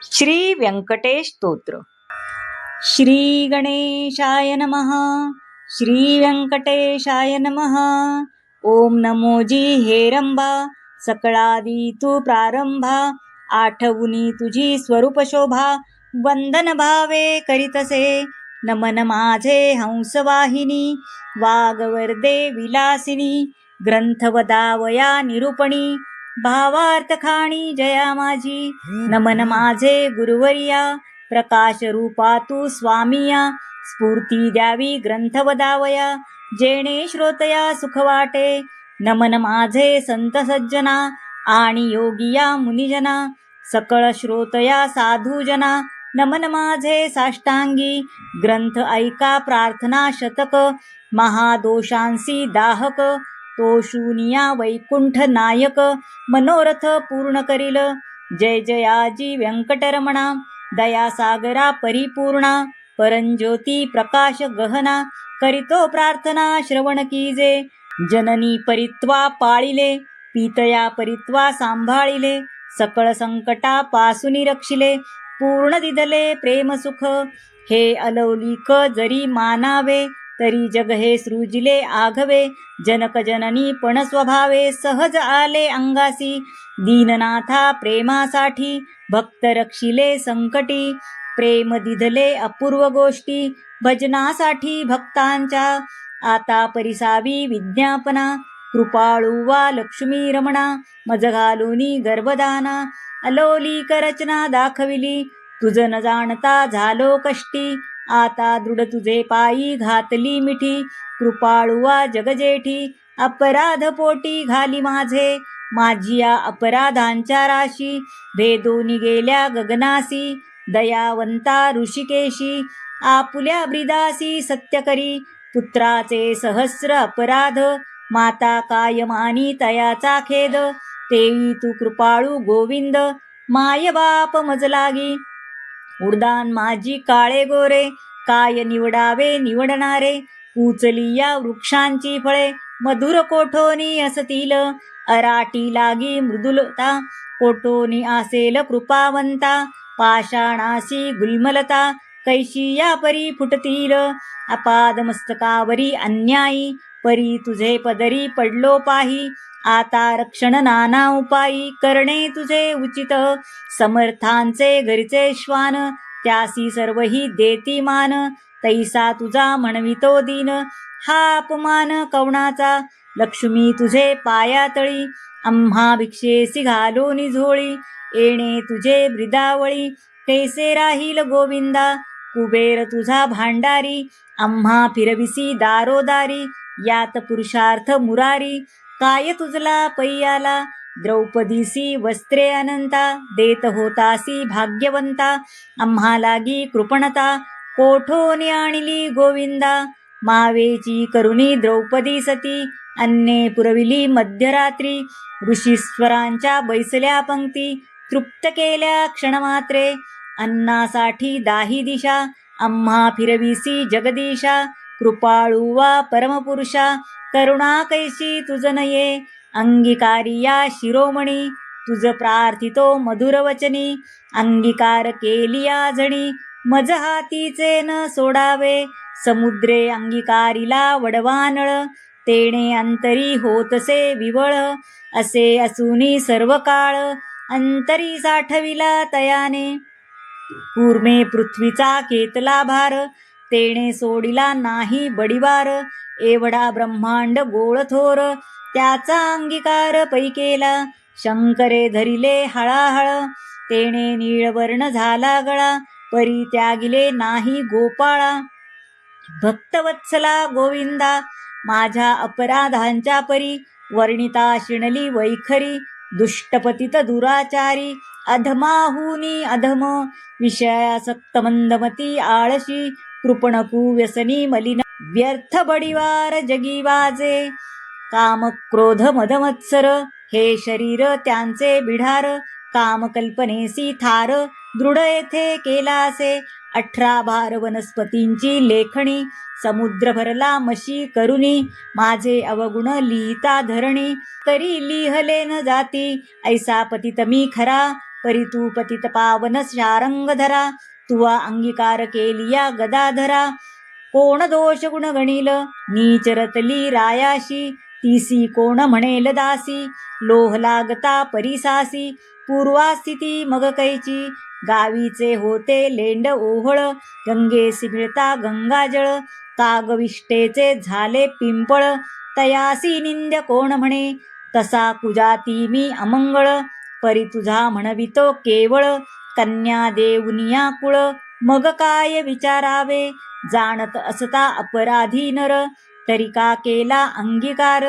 श्री व्यंकटेश स्तोत्र. श्री गणेशाय नमः. श्री व्यंकटेशाय नमः. ओम नमोजी हेरंबा, सकळादी तू प्रारंभा. आठवुनी तुझी स्वरूप शोभा, वंदन भावे करीतसे. नमन माझे हंसवाहिनी, वागवर्दे विलासिनी. ग्रंथ वदावया निरूपणी, भावार्थ खाणी जया माझी. नमन माझे गुरुवर्या, प्रकाश रूपा तू स्वामिया. स्फूर्ती द्यावी ग्रंथ वदावया, जेणे श्रोतया सुख वाटे. नमन माझे संत सज्जना, आणि योगिया मुनिजना. सकळ श्रोतया साधुजना, नमन माझे साष्टांगी. ग्रंथ ऐका प्रार्थना शतक, महादोषांसी दाहक. तो शूनिया वैकुंठ नायक, मनोरथ पूर्ण करील. जय जयाजी व्यंकटरमणा, दयासागरा परिपूर्णा. परंज्योती प्रकाश गहना, करीतो प्रार्थना श्रवण कीजे. जननी परित्वा पाळिले, पितया परित्वा सांभाळिले. सकळ संकटा पासूनी रक्षिले, पूर्ण दिधले प्रेम सुख. हे अलौलिक जरी मानावे, तरी जग हे सृजिले आघवे. जनक जननी पण स्वभावे, सहज आले अंगासी. दीननाथा प्रेमासाठी, भक्त रक्षिले संकटी. प्रेम दिधले अपूर्व गोष्टी, भजनासाठी भक्तांच्या. आता परिसावी विज्ञापना, कृपाळू वा लक्ष्मी रमणा. मज घालुनी गर्भदाना, अलोलिक रचना दाखविली. तुझ न जाणता झालो कष्टी, आता दृढ तुझे पायी घातली मिठी. कृपाळुवा जगजेठी, अपराध पोटी घाली माझे. माझिया अपराधांच्या राशी, भेदोनी गेल्या गगनासी. दयावंता ऋषिकेशी, आपुल्या ब्रिदासी सत्य करी. पुत्राचे सहस्र अपराध, माता काय मानी तयाचा खेद. तेही तू कृपाळू गोविंद, माय बाप मज लागी. उड्डाण माझी काळे गोरे, काय निवडावे निवडणारे. उचली या वृक्षांची फळे, मधुर कोठोनी असतील. अराटी लागी मृदुलता, कोठोनी असेल कृपावंता. पाषाणासी गुल्मलता, कैशी या परी फुटतील. अपाद मस्तकावरी अन्यायी, परी तुझे पदरी पडलो पाही. आता रक्षण नाना उपायी, करणे तुझे उचित. समर्थांचे घरचे श्वान, त्यासी सर्वही देती मान. तैसा तुझा म्हणवितो दीन, हा अपमान कवणाचा. लक्ष्मी तुझे पायातळी, आम्हा भिक्षेसी घालोनी झोळी. येणे तुझे ब्रिदावळी, कैसे राहील गोविंदा. कुबेर तुझा भांडारी, आम्हा फिरविसी दारोदारी. यात पुरुषार्थ मुरारी, काय तुझला पैयाला. द्रौपदीसी वस्त्रे अनंता, देत होतासी भाग्यवंता. आम्हा लागी कृपणता, कोठोनी आणली गोविंदा. मावेची करुणी द्रौपदी सती, अन्ने पुरविली मध्यरात्री. ऋषीश्वरांच्या बैसल्या पंक्ती, तृप्त केल्या क्षणमात्रे. अन्नासाठी दाही दिशा, आम्हा फिरविसी जगदीशा. कृपाळू वा परमपुरुषा, करुणा कैशी तुझ नये. अंगीकारिया शिरोमणी, तुझ प्रार्थितो मधुर वचनी. अंगीकार केलिया झणी, मज हातीचे न सोडावे. समुद्रे अंगीकारिला वडवानळ, तेणे अंतरी होतसे विवळ. असे असूनी सर्व काळ, अंतरी साठविला तयाने. कूर्मे पृथ्वीचा केतला भार, तेणे सोडिला नाही बडिवार. एवढा ब्रह्मांड गोळ थोर, त्याचा अंगीकार पै केला. शंकरे धरिले हळाहळ, तेणे नीळवर्ण झाला गळा. परी त्यागिले नाही गोपाळा. भक्तवत्सला गोविंदा, माझ्या अपराधांच्या परी. वर्णिता शिणली वैखरी, दुष्टपतित दुराचारी. अधमाहुनी अधम, विषयासक्त मंदमती आळशी. कृपणकू व्यसनी मलिन, व्यर्थ बडिवार जगी वाजे. काम क्रोध मदमत्सर, हे शरीर त्यांचे बिढार. कामकल्पनेसी थार, दृढ येथे केलासे. 18 भार वनस्पतींची लेखणी, समुद्र भरला मशी करुणी. माझे अवगुण लिहिता धरणी, तरी लिहले न जाती. ऐसा पतित मी खरा, परी तू पतित पावन शारंगधरा, तुवा अंगीकार केलिया गदाधरा. कोण दोष गुण गणील नीचरतली रायाशी, तीसी कोण म्हणेल दासी, लोह लागता परिसासी. पूर्वास्थिती मग कैची, गावीचे होते लेंड ओहळ, गंगेसी मिळता गंगाजळ, कागविष्टेचे झाले पिंपळ. तयासी निंद्य कोण म्हणे, तसा कुजाती मी अमंगळ. परी तुझा म्हणवितो केवळ, कन्या देऊनिया कुळ. मग काय विचारावे, जाणत असता अपराधी नर. तरी का केला अंगीकार,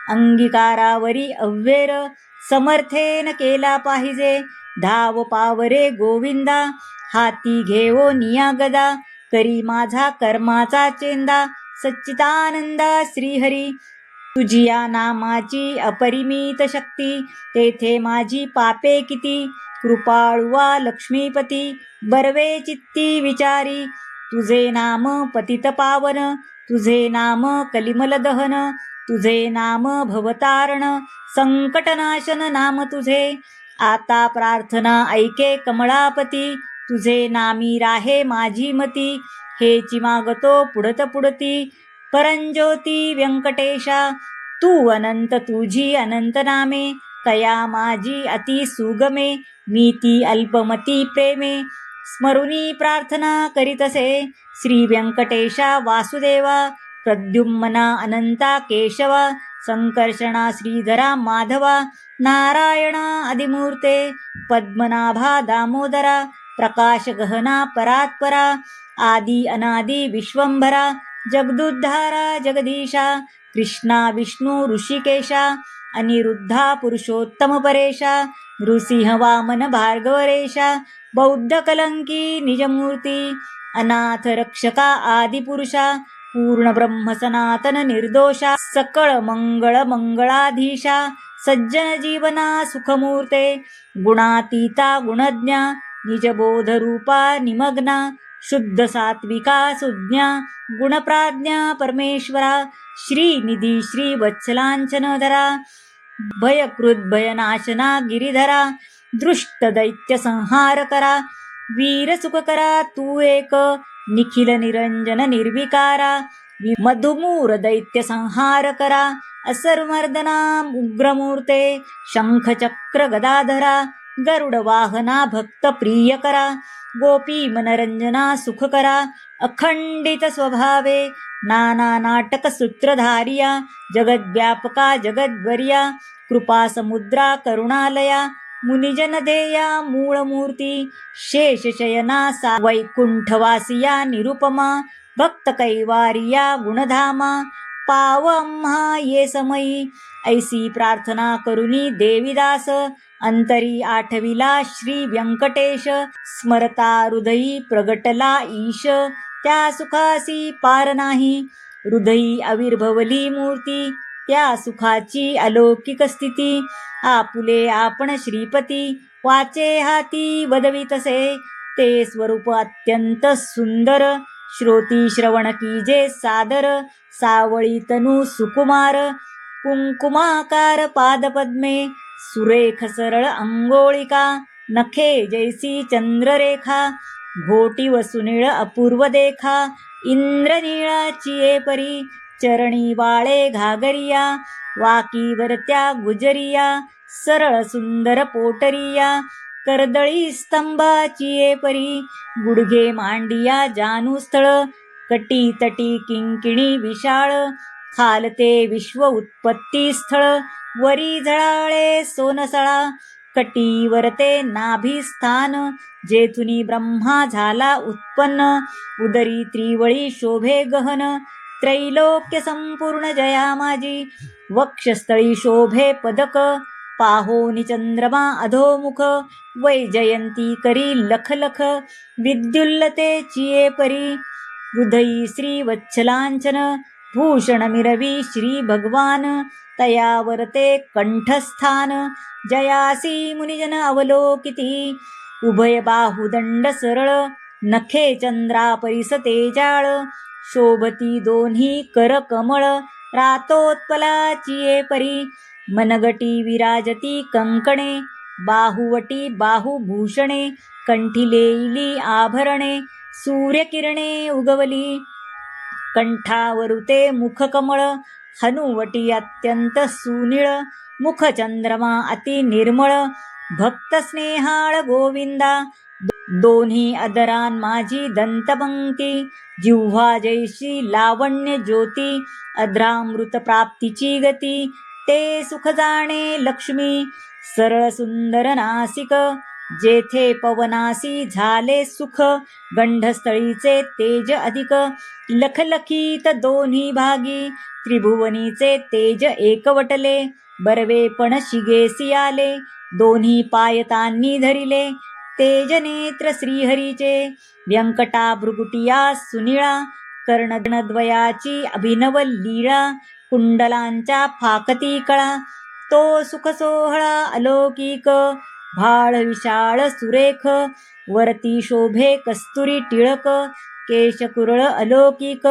अंगीकारावरी अव्वेर. समर्थेन केला पाहिजे, धाव पावरे गोविंदा. हाती घेवो निया गदा, करी माझा कर्माचा चेंदा. सच्चिदानंदा श्रीहरी, तुझिया नामाची अपरिमित शक्ती, तेथे माझी पापे किती. कृपाळुवा लक्ष्मीपती, बर्वे चित्ती विचारी. तुझे नाम पतित पावन, तुझे नाम कलिमल दहन, तुझे नाम भवतारण. संकटनाशन नाम तुझे, आता प्रार्थना ऐके कमळापती. तुझे नामी राहे माझी मती, हेची मागतो पुढत पुढती. परंज्योती व्यंकटेशा, तू अनंत तुझी अनंत नामे. कया माझी अति सुगमे, मी ती अल्पमती प्रेमे. स्मरुनी प्रार्थना करीतसे, श्री व्यंकटेशा वासुदेवा. प्रद्युम्ना अनंता केशवा, संकर्षणा श्रीधरा माधवा. नारायणा आदिमूर्ते, पद्मनाभा दामोदरा. प्रकाश गहना परात्परा, आदि अनादि विश्वंभरा. जगदुद्धारा जगदीशा, कृष्णा विष्णू ऋषिकेशा. अनिरुद्धा पुरुषोत्तम परेशा, नृसिंह वामन भार्गवरेशा. बौद्ध कलंकी निजमूर्ती, अनाथ रक्षका आदिपुरुषा. पूर्ण ब्रह्म सनातन निर्दोषा, सकळ मंगळ मंगळाधीशा. सज्जन जीवना सुखमूर्ते, गुणातीता गुणज्ञा. निजबोध रूपा निमग्ना, शुद्ध सात्विका सुज्ञा. गुणप्राज्ञा परमेश्वरा, श्रीनिधी श्री वत्सलांचनधरा. भयकृत भयनाशना गिरिधरा, दृष्ट दैत्य संहार करा. वीर सुखकरा तू एक, निखिल निरंजन निर्विकारा. मधुमूर दैत्य संहार करा. असुरमर्दना उग्रमूर्ते, शंख चक्र गदाधरा. गरुड वाहना भक्त प्रिय करा. गोपी मनरंजना सुख करा. अखंडित स्वभावे, नाना नाटक सूत्रधारिया. जगद्व्यापका जगद्वर्या, कृपा समुद्रा करुणालया. मुनिजन ध्येया मूळमूर्ती, शेषशयना सा वैकुंठवासिया निरुपमा. भक्त कैवारिया गुणधामा, पाव आम्हा ये समयी. ऐसी प्रार्थना करुनी देवीदास, अंतरी आठविला श्री व्यंकटेश. स्मरता हृदयी प्रगटला ईश, त्या सुखासी पार नाही. हृदयी आविर्भवली मूर्ती, त्या सुखाची अलौकिक स्थिती. आपुले आपण श्रीपती, वाचे हाती वदवितसे. ते स्वरूप अत्यंत सुंदर, श्रोती श्रवण कीजे सादर. सावळी तनु सुकुमार, कुंकुमाकार पादपद्मे. सुरेख सरळ अंगोळिका, नखे जैसी चंद्ररेखा. घोटी व सुनीळ अपूर्व देखा, इंद्रनीळाची ये परी. चरणी वाळे घागरिया, वाकीवरत्या गुजरिया. सरळ सुंदर पोटरिया, कर्दळी स्तंभाची ये परी. गुडघे मांडिया जानुस्थळ, कटी तटी किंकिणी विशाळ. खालते विश्व उत्पत्ती स्थळ, वरी झळाळे सोनसळा. कटीवरते नाभिस्थान, जेथुनी ब्रह्मा झाला उत्पन्न. उदरी त्रिवळी शोभे गहन, त्रैलोक्य संपूर्ण जया माझी. वक्षस्थळी शोभे पदक, पाहोनी चंद्रमा अधोमुख. वैजयंती करी लख लख, विद्युल्लतेची ये परी. हृदयी श्री वत्सलांचन, भूषण मिरवी श्री भगवान. तयावरते कंठस्थान, जयासी मुनिजन अवलोकिती. उभय बाहुदंड सरळ, नखे चंद्रा परिस तेजाळ. शोभती दोन्ही कर कमळ, रातोत्पलाची ये परी. मनगटी विराजती कंकणे, बाहुवटी बाहुभूषणे, कंठी लेली आभरणे, सूर्यकिरणे उगवली कंठावरुते मुखकमळ, हनुवटी अत्यंत सुनीळ, मुख चंद्रमा अति निर्मळ, भक्त स्नेहाळ गोविंदा, दोन्ही अदरान माझी दंतपंक्ती, जिव्हा जैशी लावण्य ज्योती, अध्रामृत प्राप्तीची गती, ते सुख जाणे लक्ष्मी, सरळ सुंदर नासिक, जेथे पवनासी झाले सुख, गंढस्थळीचे तेज अधिक, लखलखीत दोन्ही भागी, त्रिभुवनीचे तेज एकवटले, बरवे पण शिगेसी आले, दोन्ही पायतांनी धरिले, तेज नेत्र श्रीहरीचे, व्यंकटा भृगुटिया सुनिळा, कर्णद्वयाची अभिनव लीळा, कुंडलांच्या फाकती कळा, तो सुख सोहळा अलौकिक, भाळ विशाळ सुरेख, वरती शोभे कस्तुरी टिळक, केशकुरळ अलौकिक,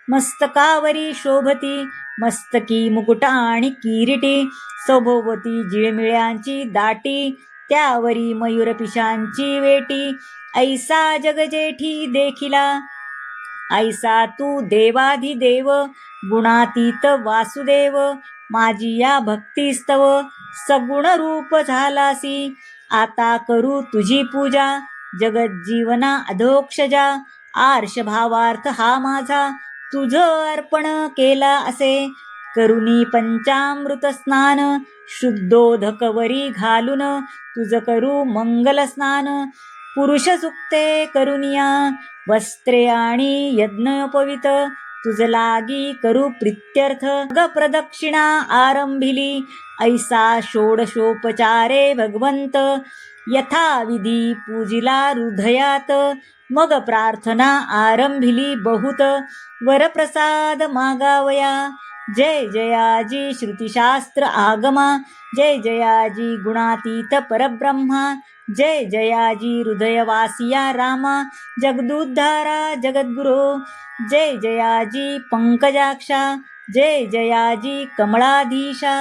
मस्तकावरी शोभती, मस्तकी मुकुट आणि किरीटी, सभोवती जिळमिळ्यांची दाटी, त्यावरी मयूरपिशांची वेटी, ऐसा जगजेठी देखिला, ऐसा तू देवाधिदेव, गुणातीत वासुदेव, माझी या भक्तिस्तव, सगुण रूप झालासी, आता करू तुझी पूजा, जगज्जीवना अधोक्षजा, आर्ष भावार्थ हा माझा, तुझ अर्पण केला असे, करुणी पंचामृत स्नान, शुद्धोदकवरी घालून, तुझ करू मंगल स्नान, पुरुष सुक्ते करुनिया, वस्त्रे आणि यज्ञोपवित, तुझ लागी करू प्रित्यर्थ, ग प्रदक्षिणा आरंभिली, ऐसा षोडशोपचारे भगवंत, यथाविधी पूजिला हृदयात, मग प्रार्थना आरंभिली बहुत, वरप्रसाद मागावया, जय जयाजी श्रुतिशास्त्र आगमा, जय जयाजी गुणातीत परब्रह्मा, जय जयाजी हृदयवासिया रामा, जगदुद्धारा जगद्गुरो, जय जयाजी पंकजाक्षा, जय जयाजी कमळाधीशा,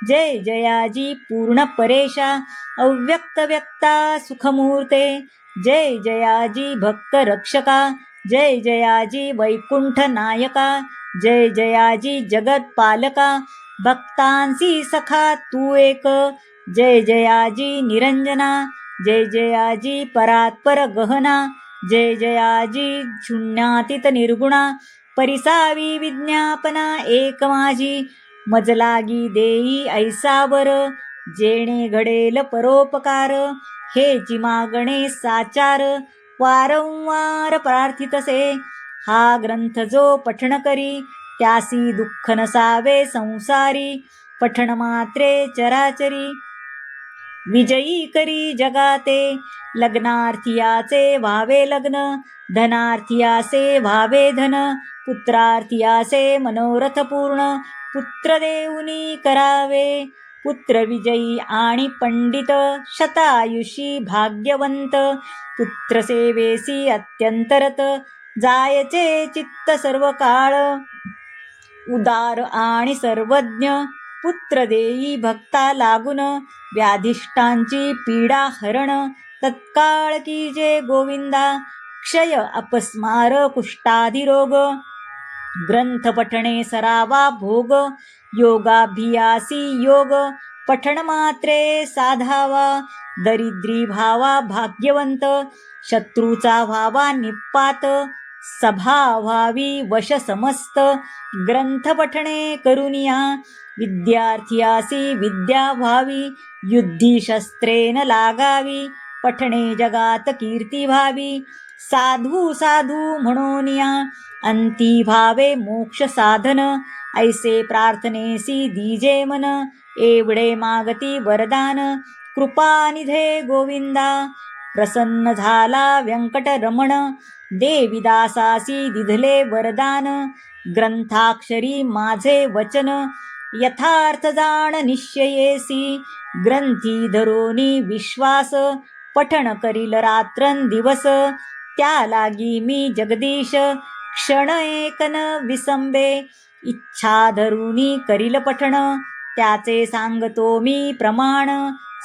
जय जयाजी पूर्ण परेशा, अव्यक्त व्यक्ता सुखमूर्ते, जय जयाजी भक्त रक्षका, जय जयाजी वैकुंठ नायका, जय जयाजी जगत पालका, भक्तांसी सखा तू एक, जय जयाजी निरंजना, जय जयाजी परात्पर गहना, जय जयाजी शून्यातीत निर्गुणा, परिसावी विज्ञापना एक माझी, मजलागी देई ऐसावर, जेणे घडेल परोपकार, हेची मागणे साचार, वारंवार प्रार्थितसे, हा ग्रंथ जो पठण करी, त्यासी दुःख नसावे संसारी, पठण मात्रे चराचरी, विजयी करी जगाते, लग्नार्थियाचे व्हावे लग्न, धनार्थियासे व्हावे धन, पुत्रार्थियासे मनोरथ पूर्ण, पुत्र देऊनी करावे, पुत्र विजयी आणि पंडित, शतायुषी भाग्यवंत, पुत्र सेवेसी अत्यंतरत, जायचे चित्त सर्व काळ, उदार आणि सर्वज्ञ, पुत्र देई भक्ता लागून, व्याधिष्टांची पीडा हरण, तत्काळ की जे गोविंदा, क्षय अपस्मार कुष्ठादी रोग, ग्रंथ पठणे सरावा भोग, योगाभियासी योग, पठण मात्रे साधावा, दरिद्री भावा भाग्यवंत, शत्रूचा व्हावा निपात, सभा व्हावी वश समस्त, ग्रंथ पठणे करुनिया, विद्यार्थीयासी विद्या व्हावी, युद्धी शस्त्रेन लागावी, पठणे जगात कीर्ती व्हावी, साधू साधू म्हणोनिया, अंती भावे मोक्ष साधन, ऐसे प्रार्थनेसी दीजे मन, एवढे मागती वरदान, कृपानिधे गोविंदा, प्रसन्न झाला व्यंकटरमण, देवीदासासी दिधले वरदान, ग्रंथाक्षरी माझे वचन, यथार्थ जाण निश्चयेसी, ग्रंथी धरोनी विश्वास, पठण करील रात्रंदिवस, त्या लागी मी जगदीश, क्षण एकन विसंबे, इच्छा धरुनी करील पठण, त्याचे सांगतो मी प्रमाण,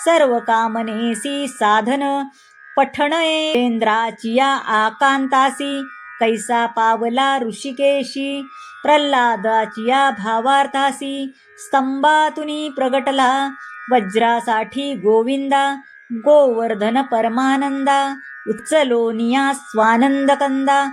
सर्व कामनेसी साधन पठण इंद्राची या आकांतासी कैसा पावला ऋषिकेशी प्रल्हादाची या भावार्थासी स्तंभातुनी प्रगटला वज्रासाठी गोविंदा गोवर्धन परमानंदा उच्चलोनिया स्वानंद कंदा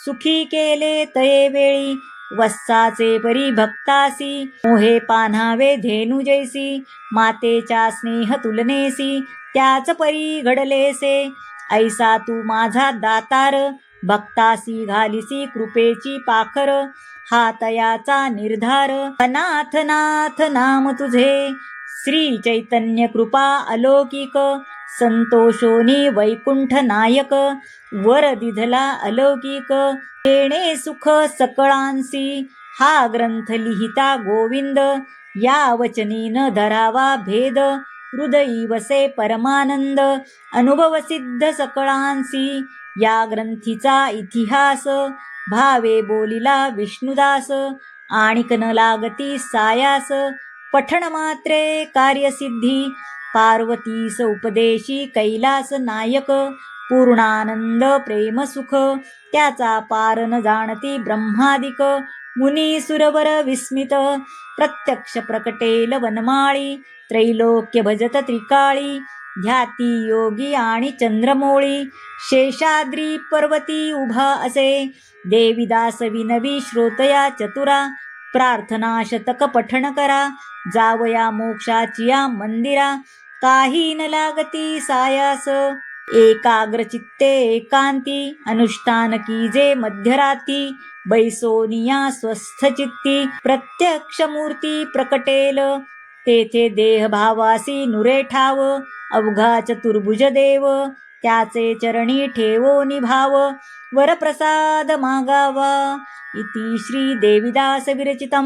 सुखी केले तये वेळी वत्साचे परी भक्तासी मोहे पान्हावे धेनु जैसी मातेच्या स्नेह तुलनेसी त्याच परी घडलेसे ऐसा तू माझा दातार भक्तासी घालिसी कृपेची पाखर हा तयाचा निर्धार अनाथ नाथ नाम तुझे श्री चैतन्य कृपा अलौकिक संतोषोनी वैकुंठ नायक वर दिधला अलौकिक येणे सुख सकळांसी हा ग्रंथ लिहिता गोविंद या वचनी न धरावा भेद हृदयी वसे परमानंद अनुभव सिद्ध सकळांसी या ग्रंथीचा इतिहास भावे बोलिला विष्णुदास आणिक न लागती सायास पठण मात्रे कार्यसिद्धी पार्वतीस उपदेशी कैलास नायक पूर्णानंद प्रेम सुख त्याचा पार न जाणती ब्रह्मादिक मुनी सुरवर विस्मित प्रत्यक्ष प्रकटेल वनमाळी त्रैलोक्य भजत त्रिकाळी ध्याती योगी आणि चंद्रमोळी शेषाद्री पर्वती उभा असे देवीदास विनवी श्रोतया चतुरा प्रार्थना शतक पठण करा जावया मोक्षाची या मंदिरा काही न लागती सायास एकाग्र चित्ते एकांती अनुष्ठान कीजे मध्यराती बैसोनिया स्वस्थ चित्ती प्रत्यक्ष मूर्ती प्रकटेल तेथे देह भावासी नुरे ठाव अवघा चतुर्भुज देव त्याचे चरणी ठेवो निभाव वरप्रसाद मागावा इति श्री देविदास विरचितं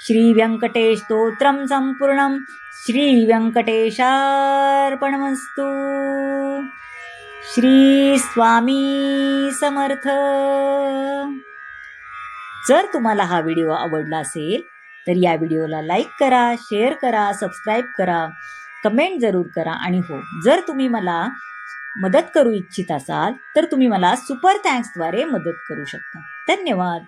श्री व्यंकटेश स्तोत्रम संपूर्णं श्री व्यंकटेशार्पणमस्तु श्री स्वामी समर्थ. जर तुम्हाला हा व्हिडिओ आवडला असेल तर या व्हिडिओला लाईक करा, शेअर करा, सबस्क्राईब करा, कमेंट जरूर करा आणि हो, जर तुम्ही मला मदत करू इच्छित असाल तर तुम्ही मला सुपर थँक्सद्वारे मदत करू शकता. धन्यवाद.